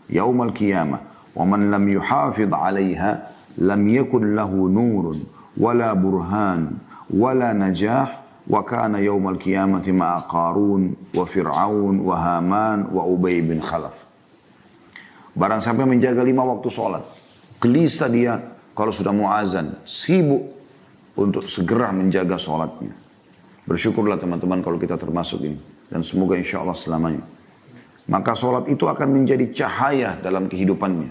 يوم القيامة ومن لم يحافظ عليها لم يكن له نور ولا برهان ولا نجاح وكان يوم القيامة مع قارون وفرعون وهامان وأبي بن خلف. Barang siapa menjaga 5 waktu sholat, gelisah dia kalau sudah mau azan, sibuk untuk segera menjaga sholatnya. Bersyukurlah teman-teman kalau kita termasuk ini. Dan semoga insya Allah selamanya. Maka sholat itu akan menjadi cahaya dalam kehidupannya.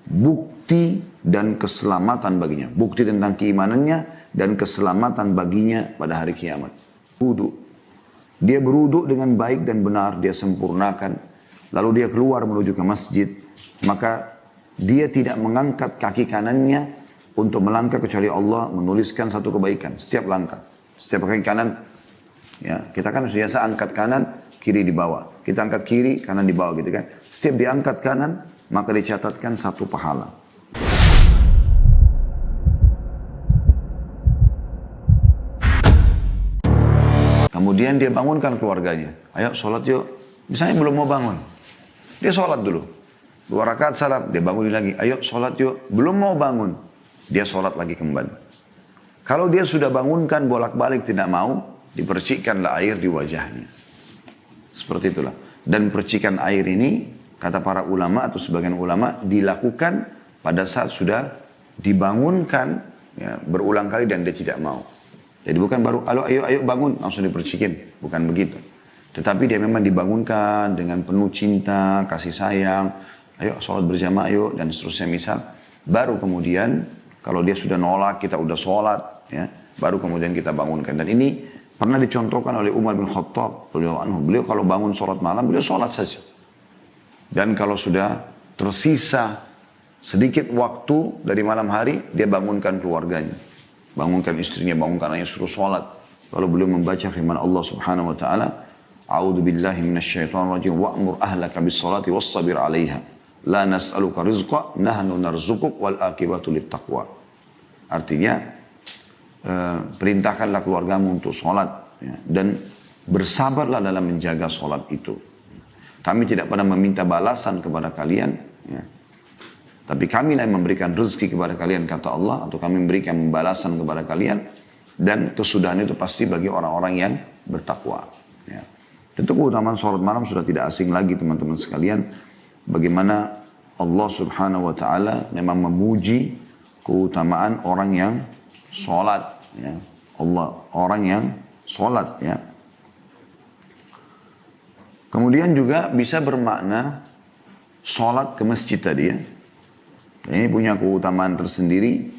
Bukti dan keselamatan baginya. Bukti tentang keimanannya dan keselamatan baginya pada hari kiamat. Wudu. Dia berwudu dengan baik dan benar, dia sempurnakan. Lalu dia keluar menuju ke masjid. Maka dia tidak mengangkat kaki kanannya untuk melangkah kecuali Allah menuliskan satu kebaikan. Setiap langkah. Setiap kaki kanan. Ya, kita kan biasa angkat kanan, kiri di bawah. Kita angkat kiri, kanan di bawah gitu kan. Setiap diangkat kanan, maka dicatatkan satu pahala. Kemudian dia bangunkan keluarganya. Ayo sholat yuk. Misalnya belum mau bangun. Dia sholat dulu. 2 rakaat salam, dia bangun lagi. Ayo sholat yuk. Belum mau bangun. Dia sholat lagi kembali. Kalau dia sudah bangunkan bolak-balik tidak mau, dipercikkanlah air di wajahnya. Seperti itulah. Dan percikan air ini, kata para ulama atau sebagian ulama, dilakukan pada saat sudah dibangunkan ya, berulang kali dan dia tidak mau. Jadi bukan baru, ayo bangun, langsung dipercikin. Bukan begitu. Tetapi dia memang dibangunkan dengan penuh cinta, kasih sayang. Ayo sholat berjamaah ayo, dan seterusnya misal. Baru kemudian, kalau dia sudah nolak, kita udah sholat. Ya, baru kemudian kita bangunkan. Dan ini pernah dicontohkan oleh Umar bin Khattab. Beliau kalau bangun sholat malam, beliau sholat saja. Dan kalau sudah tersisa sedikit waktu dari malam hari, dia bangunkan keluarganya. Bangunkan istrinya, bangunkan anaknya, suruh sholat. Lalu beliau membaca firman Allah subhanahu wa ta'ala, A'udhu billahi minasyaitonir rajim, wa'mur ahlaka bis salati wastabir 'alaiha. La nas'aluka rizqa, nahnu narzukuk wal akibatu littaqwa. Artinya, perintahkanlah keluargamu untuk sholat ya, dan bersabarlah dalam menjaga sholat itu. Kami tidak pernah meminta balasan kepada kalian, ya. Tapi kami yang memberikan rezeki kepada kalian kata Allah, atau kami memberikan balasan kepada kalian, dan kesudahan itu pasti bagi orang-orang yang bertakwa. Ya. Tentu keutamaan sholat malam sudah tidak asing lagi teman-teman sekalian. Bagaimana Allah subhanahu wa ta'ala memang memuji keutamaan orang yang sholat. Ya. Allah, orang yang sholat. Ya. Kemudian juga bisa bermakna sholat ke masjid tadi ya. Ini punya keutamaan tersendiri.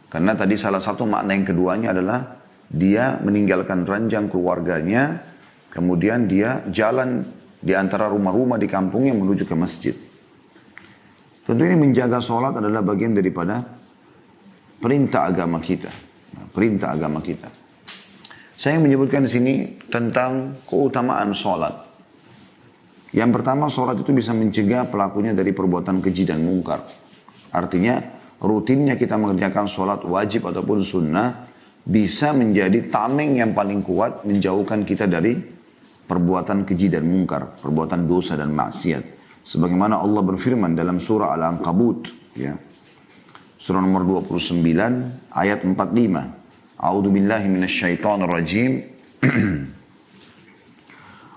Karena tadi salah satu makna yang keduanya adalah dia meninggalkan ranjang keluarganya. Kemudian dia jalan di antara rumah-rumah di kampungnya menuju ke masjid. Tentu ini menjaga sholat adalah bagian daripada perintah agama kita. Perintah agama kita. Saya menyebutkan di sini tentang keutamaan sholat. Yang pertama, sholat itu bisa mencegah pelakunya dari perbuatan keji dan mungkar. Artinya, rutinnya kita mengerjakan sholat wajib ataupun sunnah bisa menjadi tameng yang paling kuat menjauhkan kita dari perbuatan keji dan mungkar, perbuatan dosa dan maksiat. Sebagaimana Allah berfirman dalam surah Al-Ankabut, ya. Surah nomor 29, ayat 45. A'udhu billahi minasyaitonir rajim.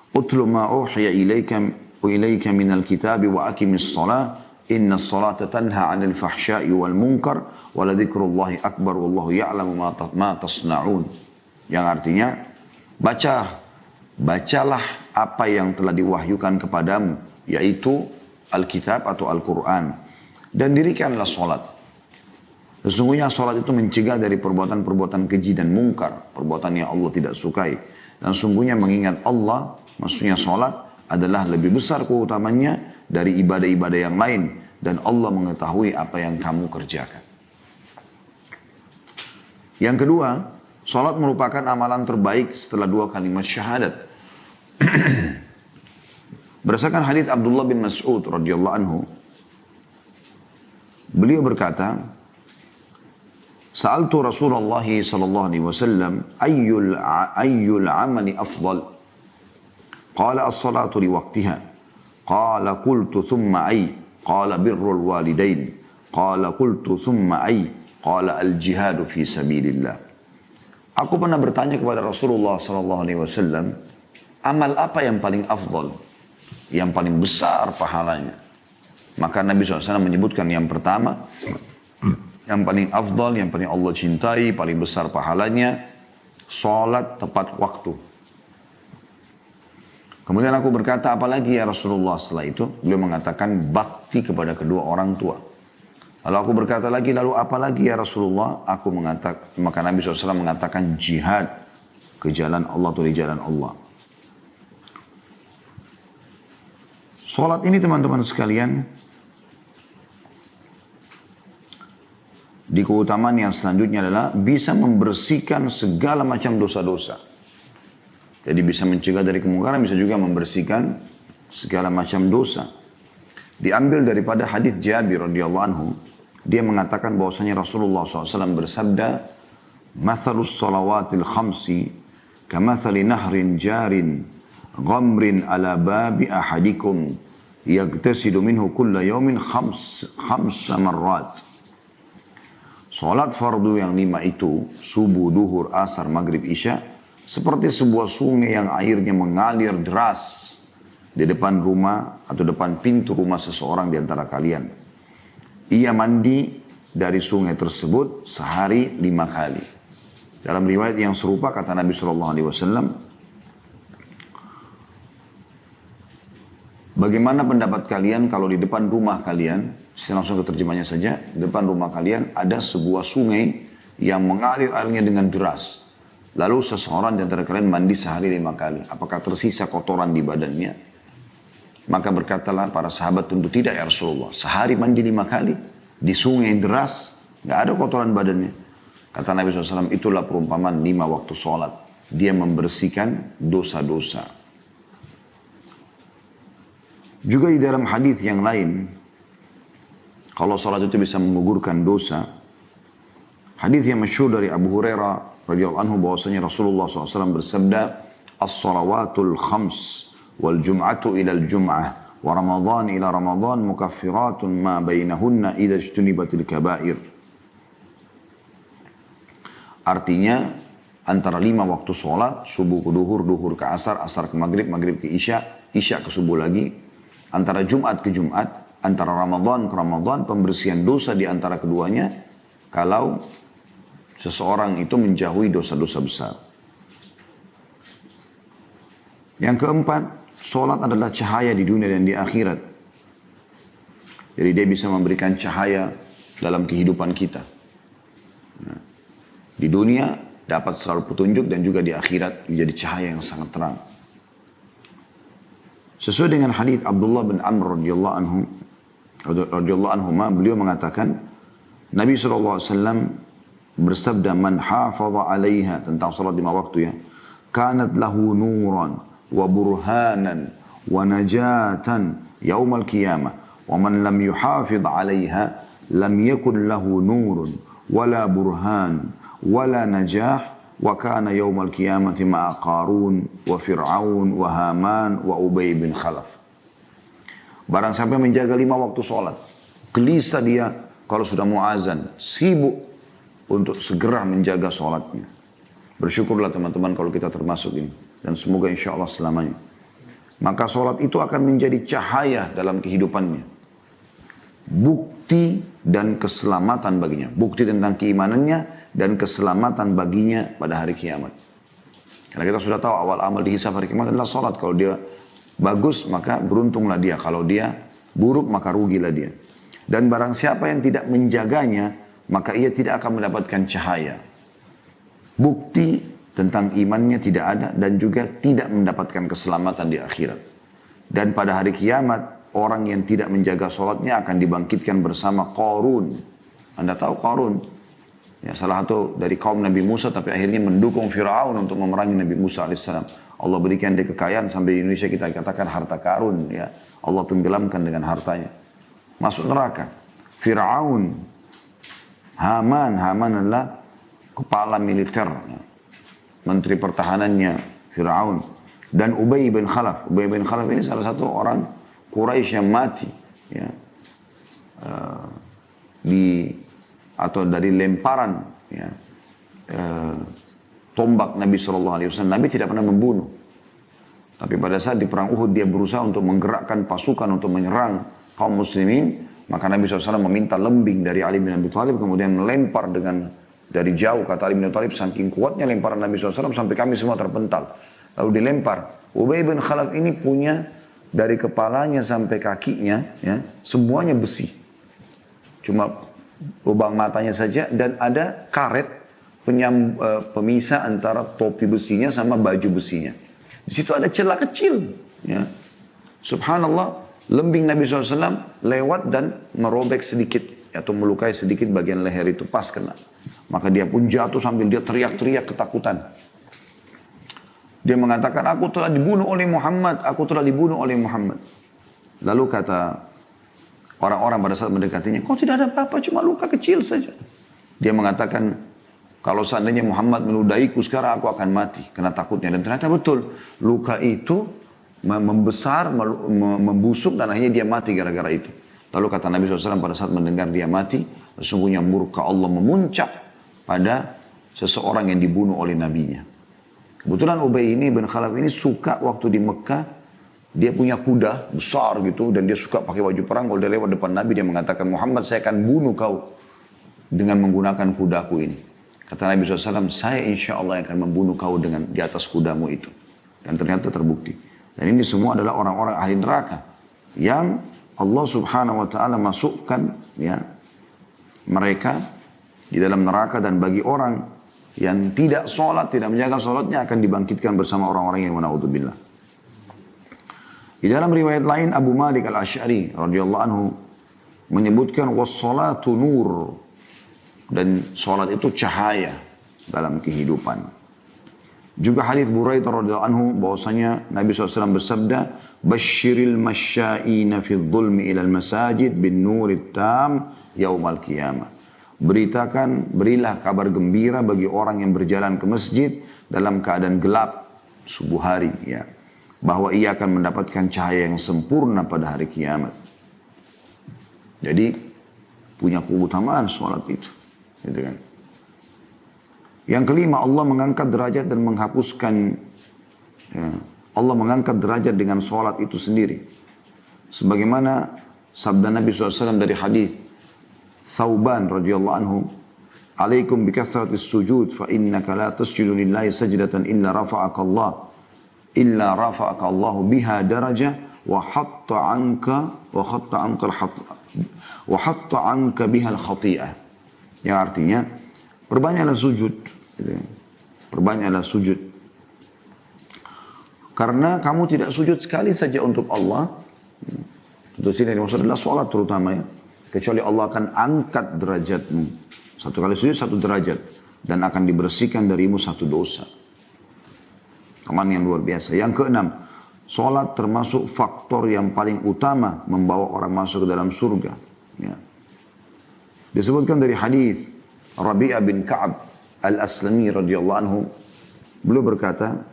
Utlu ma uhiya ilayka minal kitabi wa akimis salah. Inna salata tanha 'anil fahsya'i wal munkar wa la dzikrullahi akbar wallahu ya'lamu ma tasna'un. Yang artinya, bacalah apa yang telah diwahyukan kepadamu, yaitu Alkitab atau Al-Quran. Dan dirikanlah sholat. Sesungguhnya sholat itu mencegah dari perbuatan-perbuatan keji dan mungkar. Perbuatan yang Allah tidak sukai. Dan sungguhnya mengingat Allah, maksudnya sholat, adalah lebih besar keutamanya dari ibadah-ibadah yang lain. Dan Allah mengetahui apa yang kamu kerjakan. Yang kedua, sholat merupakan amalan terbaik setelah 2 kalimat syahadat. Berdasarkan hadits Abdullah bin Mas'ud radhiyallahu anhu, beliau berkata, Sa'altu Rasulullah sallallahu alaihi wasallam ayyul amali afdal? Qala as-salatu li waqtiha. Qala qultu thumma ay. Qala birrul walidain. Qala qultu thumma ay. Qala al-jihadu fi sabilillah. Aku pernah bertanya kepada Rasulullah SAW, amal apa yang paling afdal? Yang paling besar pahalanya? Maka Nabi SAW menyebutkan yang pertama, yang paling afdal, yang paling Allah cintai, paling besar pahalanya, salat tepat waktu. Kemudian aku berkata, apalagi ya Rasulullah setelah itu? Beliau mengatakan bakti kepada kedua orang tua. Lalu aku berkata lagi, lalu apalagi ya Rasulullah? Aku mengatakan, maka Nabi SAW mengatakan jihad ke jalan Allah atau di jalan Allah. Salat ini teman-teman sekalian, di keutamaan yang selanjutnya adalah bisa membersihkan segala macam dosa-dosa. Jadi bisa mencegah dari kemungkaran, bisa juga membersihkan segala macam dosa. Diambil daripada hadis Jabir radhiyallahu anhu, dia mengatakan bahwasanya Rasulullah SAW bersabda, "Mathalus salawatil khamsi kamathali nahrin jarin ghamrin ala babi ahadikum yagtasilu minhu kulla yawmin khamsa marrat." Salat fardu yang 5 itu, subuh, duhur, asar, maghrib, isya, seperti sebuah sungai yang airnya mengalir deras di depan rumah atau depan pintu rumah seseorang di antara kalian. Ia mandi dari sungai tersebut sehari 5 kali. Dalam riwayat yang serupa kata Nabi SAW, bagaimana pendapat kalian kalau di depan rumah kalian, saya langsung ke terjemahnya saja, di depan rumah kalian ada sebuah sungai yang mengalir airnya dengan deras. Lalu seseorang di antara kalian mandi sehari 5 kali. Apakah tersisa kotoran di badannya? Maka berkatalah para sahabat, tentu tidak ya Rasulullah. Sehari mandi 5 kali di sungai deras, nggak ada kotoran badannya. Kata Nabi SAW, itulah perumpamaan 5 waktu sholat. Dia membersihkan dosa-dosa. Juga di dalam hadis yang lain, kalau sholat itu bisa menggugurkan dosa. Hadis yang masyhur dari Abu Hurairah radhiyallahu anhu bahwasanya Rasulullah SAW bersabda, "As-salawatul khams wal jum'atu ila al-jum'ah wa Ramadan ila Ramadan mukaffiratun ma bainahunna idza ijtunibatil kaba'ir." Artinya antara 5 waktu sholat, subuh ke duhur, duhur ke asar, asar ke maghrib, maghrib ke isya, isya ke subuh lagi, antara Jumat ke Jumat, antara Ramadan ke Ramadan, pembersihan dosa di antara keduanya kalau seseorang itu menjauhi dosa-dosa besar. Yang keempat, sholat adalah cahaya di dunia dan di akhirat. Jadi dia bisa memberikan cahaya dalam kehidupan kita. Nah, di dunia dapat selalu petunjuk dan juga di akhirat menjadi cahaya yang sangat terang. Sesuai dengan hadis Abdullah bin Amr radhiyallahu anhu, beliau mengatakan Nabi SAW bersabda, man hafadha 'alaiha, tentang salat 5 waktu ya, kanat lahu nuran wa burhanan wa najatan yaumal qiyamah, wa man lam yuhafidh 'alaiha lam yakun lahu nurun wala burhan wala najah wa kana yaumal qiyamati ma'a Qarun wa Fir'aun wa Haman wa Ubay bin Khalaf. Barang sampai menjaga 5 waktu sholat, gelisah dia kalau sudah mau azan, sibuk untuk segera menjaga sholatnya. Bersyukurlah teman-teman kalau kita termasuk ini, dan semoga insya Allah selamanya. Maka sholat itu akan menjadi cahaya dalam kehidupannya, bukti dan keselamatan baginya, bukti tentang keimanannya dan keselamatan baginya pada hari kiamat. Karena kita sudah tahu awal amal dihisab hari kiamat adalah sholat. Kalau dia bagus maka beruntunglah dia, kalau dia buruk maka rugilah dia. Dan barang siapa yang tidak menjaganya, maka ia tidak akan mendapatkan cahaya. Bukti tentang imannya tidak ada dan juga tidak mendapatkan keselamatan di akhirat. Dan pada hari kiamat, orang yang tidak menjaga sholatnya akan dibangkitkan bersama Qarun. Anda tahu Qarun? Ya, salah satu dari kaum Nabi Musa tapi akhirnya mendukung Fir'aun untuk memerangi Nabi Musa AS. Allah berikan dia kekayaan sampai di Indonesia kita katakan harta karun. Ya. Allah tenggelamkan dengan hartanya. Masuk neraka. Fir'aun. Haman adalah kepala militer. Ya. Menteri pertahanannya Fir'aun. Dan Ubay bin Khalaf. Ubay bin Khalaf ini salah satu orang Quraisy yang mati, ya, atau dari lemparan, ya, tombak Nabi SAW, Nabi tidak pernah membunuh. Tapi pada saat di perang Uhud dia berusaha untuk menggerakkan pasukan untuk menyerang kaum muslimin, maka Nabi SAW meminta lembing dari Ali bin Abi Thalib, kemudian melempar dari jauh, kata Ali bin Abi Thalib, saking kuatnya lemparan Nabi SAW sampai kami semua terpental. Lalu dilempar. Ubay bin Khalaf ini punya dari kepalanya sampai kakinya, ya, semuanya besi. Cuma lubang matanya saja, dan ada karet pemisah antara topi besinya sama baju besinya. Di situ ada celah kecil. Ya. Subhanallah, lembing Nabi SAW lewat dan merobek sedikit, atau melukai sedikit bagian leher itu, pas kena. Maka dia pun jatuh sambil dia teriak-teriak ketakutan. Dia mengatakan, aku telah dibunuh oleh Muhammad, aku telah dibunuh oleh Muhammad. Lalu kata orang-orang pada saat mendekatinya, kok tidak ada apa-apa, cuma luka kecil saja. Dia mengatakan, kalau seandainya Muhammad menudaiku sekarang, aku akan mati karena takutnya. Dan ternyata betul, luka itu membesar, membusuk, dan akhirnya dia mati gara-gara itu. Lalu kata Nabi SAW pada saat mendengar dia mati, sesungguhnya murka Allah memuncak pada seseorang yang dibunuh oleh nabinya. Kebetulan Ubay ini, bin Khalaf ini suka waktu di Mekah, dia punya kuda besar gitu, dan dia suka pakai baju perang. Kalau dia lewat depan Nabi, dia mengatakan, Muhammad, saya akan bunuh kau dengan menggunakan kudaku ini. Kata Nabi SAW, saya insya Allah akan membunuh kau di atas kudamu itu. Dan ternyata terbukti. Dan ini semua adalah orang-orang ahli neraka. Yang Allah Subhanahu Wa Taala masukkan, ya, mereka di dalam neraka. Dan bagi orang yang tidak sholat, tidak menjaga sholatnya, akan dibangkitkan bersama orang-orang yang naudzubillah. Di dalam riwayat lain, Abu Malik Al-Asy'ari radhiyallahu anhu menyebutkan, was-salatu nur. Dan sholat itu cahaya dalam kehidupan. Juga hadits Buraidah radhiyallahu anhu bahwasanya Nabi SAW bersabda, "Basyiril masya'ina fil dhulmi ilal masajid bin nurit tam yaumal qiyamah." Berilah kabar gembira bagi orang yang berjalan ke masjid dalam keadaan gelap subuh hari, ya, bahwa ia akan mendapatkan cahaya yang sempurna pada hari kiamat. Jadi punya keutamaan sholat itu. Gitu kan. Yang kelima, Allah mengangkat derajat dan menghapuskan, ya, Allah mengangkat derajat dengan sholat itu sendiri. Sebagaimana sabda Nabi SAW dari hadis Thauban radhiyallahu anhu, "Alaikum bikathratis sujud fa innaka la tasjudu lillahi sajdatan illa rafa'aka Allah biha darajah wa hatta anka biha al-khati'ah." Yang artinya, perbanyaklah sujud. Perbanyaklah sujud. Karena kamu tidak sujud sekali saja untuk Allah. Tentu sini maksud adalah sholat terutama, ya. Kecuali Allah akan angkat derajatmu. Satu kali sujud, satu derajat. Dan akan dibersihkan darimu satu dosa. Keman yang luar biasa. Yang keenam, sholat termasuk faktor yang paling utama membawa orang masuk ke dalam surga. Ya. Disebutkan dari hadis Rabi'ah bin Ka'ab Al-Aslami radhiyallahu anhu, beliau berkata,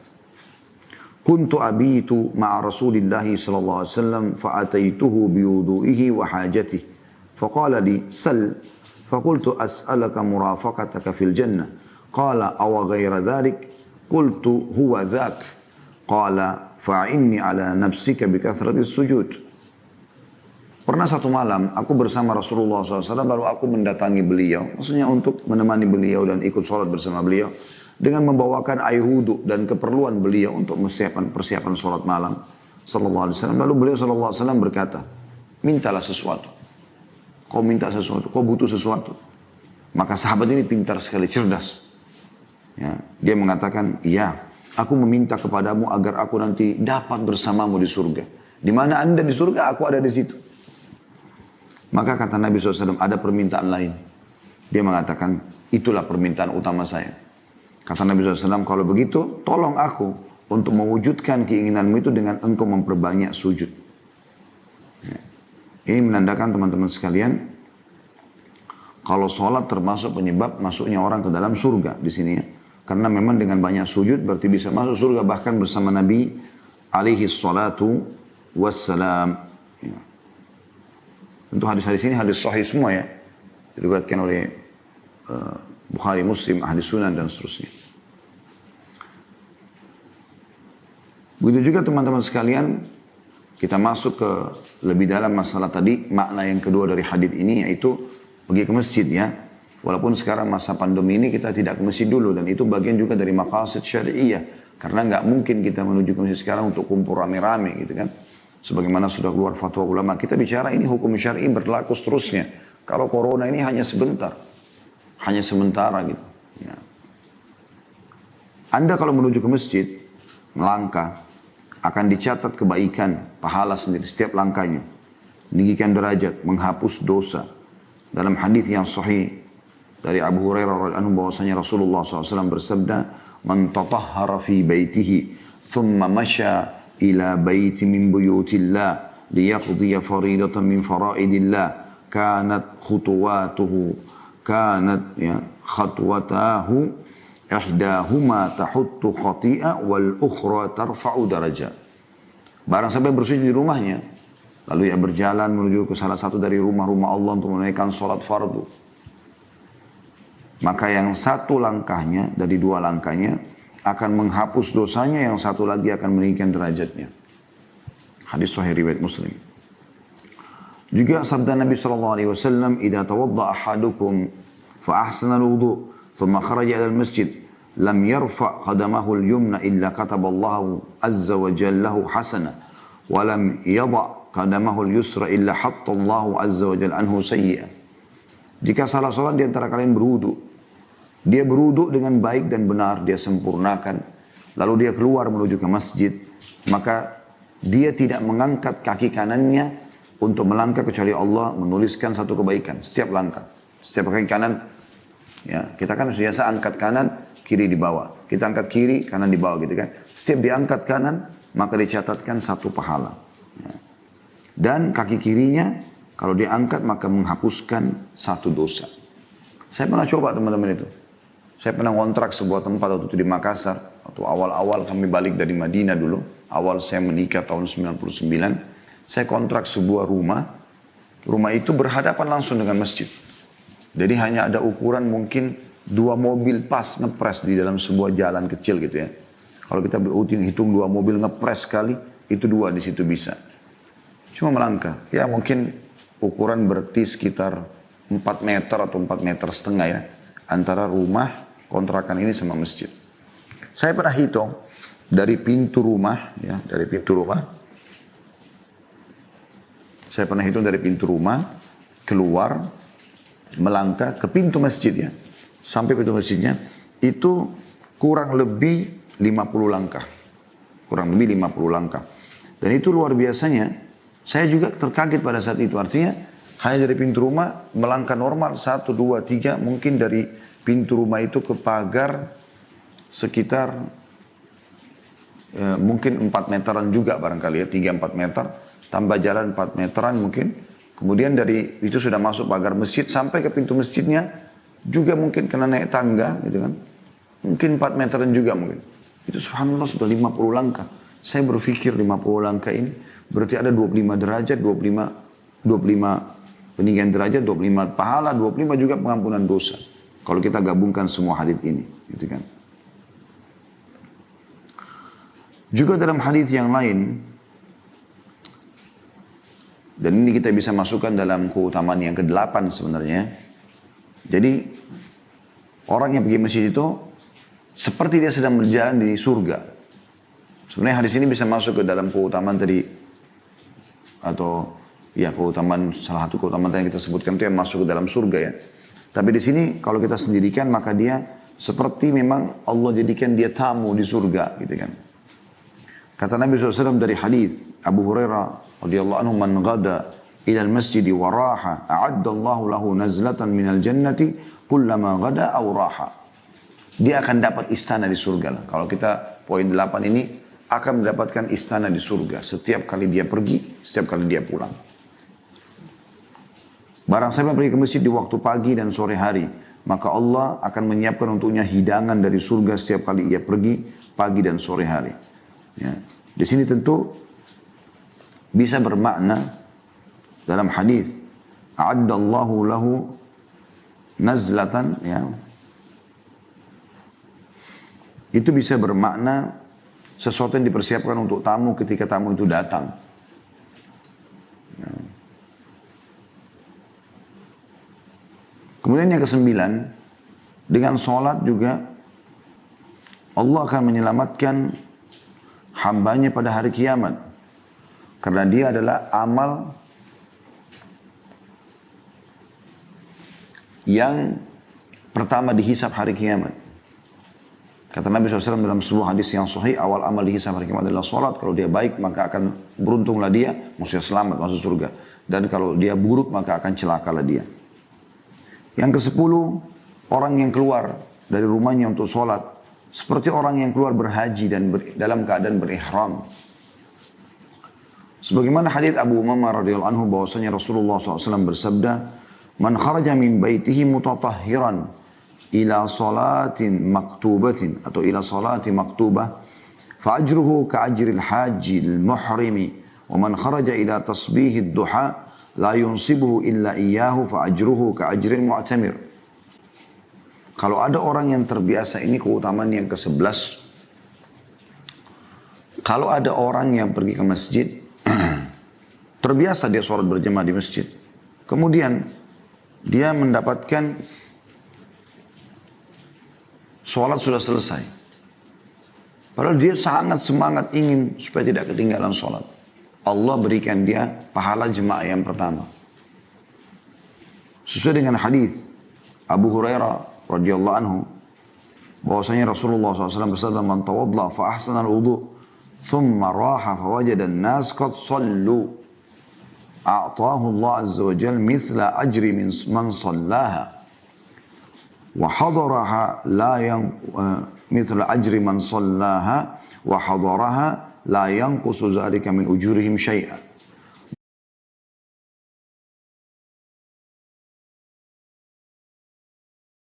"Kuntu abitu ma'a Rasulillah sallallahu alaihi wasallam fa ataituhu bi wudu'ihi wa hajatihi fa qala li sal fa qultu as'aluka murafaqataka fil jannah qala aw ghayra dhalik qultu huwa dhak qala fa'inni ala nafsika bi kathratis sujud." Pernah satu malam, aku bersama Rasulullah SAW, lalu aku mendatangi beliau. Maksudnya untuk menemani beliau dan ikut sholat bersama beliau. Dengan membawakan air wudhu dan keperluan beliau untuk persiapan sholat malam. Sallallahu Alaihi Wasallam. Lalu beliau Sallallahu Alaihi Wasallam berkata, mintalah sesuatu. Kau minta sesuatu, kau butuh sesuatu. Maka sahabat ini pintar sekali, cerdas. Ya, dia mengatakan, iya, aku meminta kepadamu agar aku nanti dapat bersamamu di surga. Di mana anda di surga, aku ada di situ. Maka kata Nabi SAW, ada permintaan lain. Dia mengatakan, itulah permintaan utama saya. Kata Nabi SAW, kalau begitu, tolong aku untuk mewujudkan keinginanmu itu dengan engkau memperbanyak sujud. Ya. Ini menandakan teman-teman sekalian, kalau sholat termasuk penyebab masuknya orang ke dalam surga di sini, ya. Karena memang dengan banyak sujud berarti bisa masuk surga bahkan bersama Nabi alaihi salatu wassalam. Ya. Tentu hadis-hadis ini hadis sahih semua ya. Diriwayatkan oleh Bukhari, Muslim, Ahli Sunan dan seterusnya. Begitu juga teman-teman sekalian, kita masuk ke lebih dalam masalah tadi, makna yang kedua dari hadis ini yaitu pergi ke masjid ya. Walaupun sekarang masa pandemi ini kita tidak ke masjid dulu, dan itu bagian juga dari maqasid syari'iyah. Karena nggak mungkin kita menuju ke masjid sekarang untuk kumpul rame-rame gitu kan. Sebagaimana sudah keluar fatwa ulama, kita bicara ini hukum syar'i berlaku seterusnya. Kalau corona ini hanya sebentar, hanya sementara gitu. Ya. Anda kalau menuju ke masjid, melangkah, akan dicatat kebaikan, pahala sendiri setiap langkahnya. Meninggikan derajat, menghapus dosa. Dalam hadis yang sahih dari Abu Hurairah radhiyallahu anhu bahwasanya Rasulullah SAW bersabda, "Man tatahhara fi baitihi, thumma masya ila baiti min buyutillah, liyaqdiya faridatan min faraidillah, kanat khutuwatuhu, khatwatahu, ihdahuma tahuttu khati'a wal ukhra tarfa'u darajat." Barang sampai bersujud di rumahnya, lalu ia berjalan menuju ke salah satu dari rumah-rumah Allah untuk menunaikan sholat fardu, maka yang satu langkahnya dari dua langkahnya akan menghapus dosanya, yang satu lagi akan meninggikan derajatnya. Hadis sahih riwayat Muslim. Juga sabda Nabi SAW, "Idza tawadda ahadukum fa ahsana al-wudu, thumma kharaja ila al-masjid, lam yarfa qadamahu al-yumna illa kataba Allah azza wa jalla lahu hasana, wa lam yadha qadamahu al-yusra illa hatta Allah azza wa jalla anhu sayyi'ah." Jika salah salat di antara kalian berwudu, dia berwudu dengan baik dan benar, dia sempurnakan, lalu dia keluar menuju ke masjid, maka dia tidak mengangkat kaki kanannya untuk melangkah kecuali Allah menuliskan satu kebaikan setiap langkah. Setiap kaki kanan, ya, kita kan biasa angkat kanan, kiri di bawah. Kita angkat kiri, kanan di bawah gitu kan. Setiap diangkat kanan, maka dicatatkan satu pahala. Ya. Dan kaki kirinya, kalau diangkat maka menghapuskan satu dosa. Saya pernah coba teman-teman itu. Saya pernah ngontrak sebuah tempat waktu itu di Makassar. Waktu awal-awal kami balik dari Madinah dulu. Awal saya menikah tahun 99. Saya kontrak sebuah rumah. Rumah itu berhadapan langsung dengan masjid. Jadi hanya ada ukuran mungkin 2 mobil pas ngepres di dalam sebuah jalan kecil gitu ya. Kalau kita hitung 2 mobil ngepres sekali, itu 2 di situ bisa. Cuma melangkah. Ya mungkin ukuran berarti sekitar 4 meter atau 4,5 meter ya. Antara rumah kontrakan ini sama masjid. Saya pernah hitung dari pintu rumah, ya, dari pintu rumah. Saya pernah hitung dari pintu rumah, keluar, melangkah ke pintu masjid ya. Sampai pintu masjidnya, itu kurang lebih 50 langkah. Kurang lebih 50 langkah. Dan itu luar biasanya, saya juga terkaget pada saat itu. Artinya, hanya dari pintu rumah, melangkah normal, 1, 2, 3, mungkin dari pintu rumah itu ke pagar sekitar mungkin 4 meteran juga barangkali ya, 3-4 meter, tambah jalan 4 meteran mungkin. Kemudian dari itu sudah masuk pagar masjid, sampai ke pintu masjidnya juga mungkin kena naik tangga gitu kan. Mungkin 4 meteran juga mungkin. Itu subhanallah sudah 50 langkah. Saya berpikir 50 langkah ini berarti ada 25 derajat, 25 peninggian derajat, 25 pahala, 25 juga pengampunan dosa. Kalau kita gabungkan semua hadis ini, gitu kan. Juga dalam hadis yang lain, dan ini kita bisa masukkan dalam keutamaan yang ke-8 sebenarnya. Jadi, orang yang pergi masjid itu, seperti dia sedang berjalan di surga. Sebenarnya hadis ini bisa masuk ke dalam keutamaan tadi, atau ya keutamaan, salah satu keutamaan yang kita sebutkan itu yang masuk ke dalam surga ya. Tapi di sini kalau kita sendirikan maka dia seperti memang Allah jadikan dia tamu di surga gitu kan. Kata Nabi SAW dari hadis Abu Hurairah radhiyallahu anhu, "Man ghada ila al-masjid wa raha, a'adda Allah lahu nazlatan min al-jannati kullama ghada aw raha." Dia akan dapat istana di surga lah. Kalau kita poin 8 ini akan mendapatkan istana di surga setiap kali dia pergi, setiap kali dia pulang. Barang siapa pergi ke masjid di waktu pagi dan sore hari, maka Allah akan menyiapkan untuknya hidangan dari surga setiap kali ia pergi pagi dan sore hari. Ya. Di sini tentu bisa bermakna dalam hadis, a'addallahu lahu nazlatan, ya. Itu bisa bermakna sesuatu yang dipersiapkan untuk tamu ketika tamu itu datang. Ya. Kemudian yang ke-9, dengan sholat juga Allah akan menyelamatkan hambanya pada hari kiamat. Karena dia adalah amal yang pertama dihisab hari kiamat. Kata Nabi SAW dalam sebuah hadis yang sahih, awal amal dihisab hari kiamat adalah sholat. Kalau dia baik maka akan beruntunglah dia, maksudnya selamat masuk surga. Dan kalau dia buruk maka akan celakalah dia. Yang ke-10, orang yang keluar dari rumahnya untuk sholat, seperti orang yang keluar berhaji dan dalam keadaan berihram. Sebagaimana hadis Abu Umamah radhiyallahu anhu bahwasanya Rasulullah SAW bersabda, "Man kharaja min baitihi mutatahhiran ila salatin maktubatin atau ila salati maktubah, fa ajruhu ka ajril hajil muhrimi, wa man kharaja ila tasbihid duha la yunsibuhu illa iyyahu fa ajruhu ka ajril mu'tamir." Kalau ada orang yang terbiasa, ini keutamaan yang ke-11. Kalau ada orang yang pergi ke masjid, terbiasa dia sholat berjamaah di masjid. Kemudian dia mendapatkan sholat sudah selesai. Padahal dia sangat semangat ingin supaya tidak ketinggalan sholat. Allah berikan dia pahala jemaah yang pertama. Sesuai dengan hadis Abu Hurairah radhiyallahu anhu, bahwasanya Rasulullah SAW bersabda, "Man tawadda fa ahsana al-wudu, thumma raha fa wajada an-nas qad sallu, a'tahu Allah azza wa jalla mithla ajri man sallaha, wa hadaraha la yang mithla ajri man sallaha wa hadaraha la yanqusu dzalika min ujurihim syai'a."